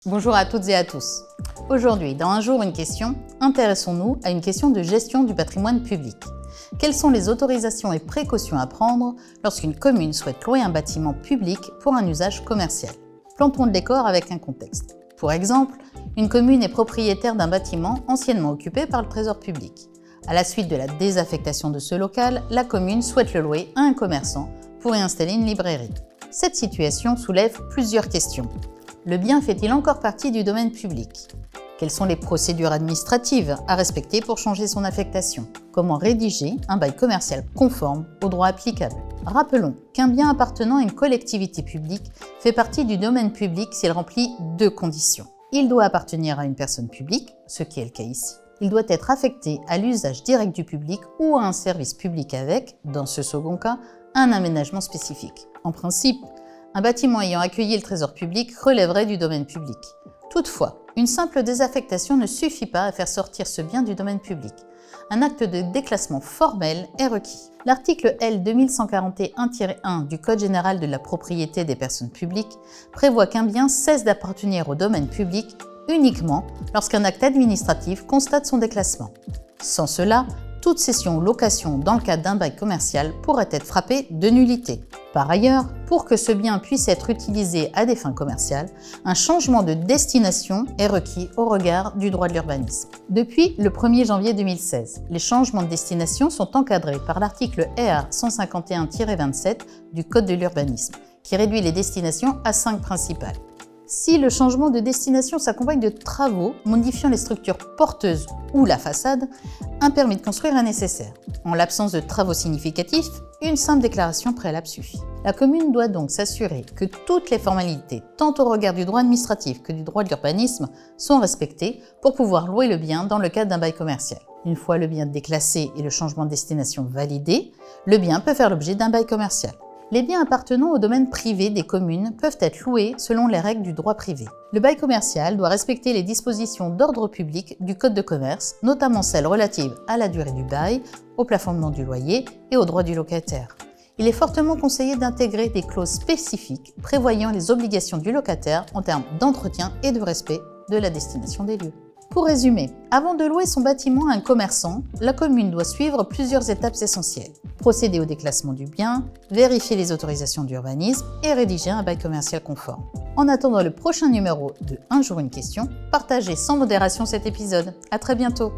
Bonjour à toutes et à tous. Aujourd'hui, dans Un jour, une question, intéressons-nous à une question de gestion du patrimoine public. Quelles sont les autorisations et précautions à prendre lorsqu'une commune souhaite louer un bâtiment public pour un usage commercial? Plantons le décor avec un contexte. Pour exemple, une commune est propriétaire d'un bâtiment anciennement occupé par le Trésor public. À la suite de la désaffectation de ce local, la commune souhaite le louer à un commerçant pour y installer une librairie. Cette situation soulève plusieurs questions. Le bien fait-il encore partie du domaine public? Quelles sont les procédures administratives à respecter pour changer son affectation? Comment rédiger un bail commercial conforme aux droits applicables? Rappelons qu'un bien appartenant à une collectivité publique fait partie du domaine public s'il remplit deux conditions. Il doit appartenir à une personne publique, ce qui est le cas ici. Il doit être affecté à l'usage direct du public ou à un service public avec, dans ce second cas, un aménagement spécifique. En principe, un bâtiment ayant accueilli le trésor public relèverait du domaine public. Toutefois, une simple désaffectation ne suffit pas à faire sortir ce bien du domaine public. Un acte de déclassement formel est requis. L'article L. 2141-1 du Code général de la propriété des personnes publiques prévoit qu'un bien cesse d'appartenir au domaine public uniquement lorsqu'un acte administratif constate son déclassement. Sans cela, toute cession ou location dans le cadre d'un bail commercial pourrait être frappée de nullité. Par ailleurs, pour que ce bien puisse être utilisé à des fins commerciales, un changement de destination est requis au regard du droit de l'urbanisme. Depuis le 1er janvier 2016, les changements de destination sont encadrés par l'article R 151-27 du Code de l'urbanisme, qui réduit les destinations à 5 principales. Si le changement de destination s'accompagne de travaux modifiant les structures porteuses ou la façade, un permis de construire est nécessaire. En l'absence de travaux significatifs, une simple déclaration préalable suffit. La commune doit donc s'assurer que toutes les formalités, tant au regard du droit administratif que du droit de l'urbanisme, sont respectées pour pouvoir louer le bien dans le cadre d'un bail commercial. Une fois le bien déclassé et le changement de destination validé, le bien peut faire l'objet d'un bail commercial. Les biens appartenant au domaine privé des communes peuvent être loués selon les règles du droit privé. Le bail commercial doit respecter les dispositions d'ordre public du Code de commerce, notamment celles relatives à la durée du bail, au plafonnement du loyer et aux droits du locataire. Il est fortement conseillé d'intégrer des clauses spécifiques prévoyant les obligations du locataire en termes d'entretien et de respect de la destination des lieux. Pour résumer, avant de louer son bâtiment à un commerçant, la commune doit suivre plusieurs étapes essentielles. Procéder au déclassement du bien, vérifier les autorisations d'urbanisme et rédiger un bail commercial conforme. En attendant le prochain numéro de Un jour, une question, partagez sans modération cet épisode. À très bientôt.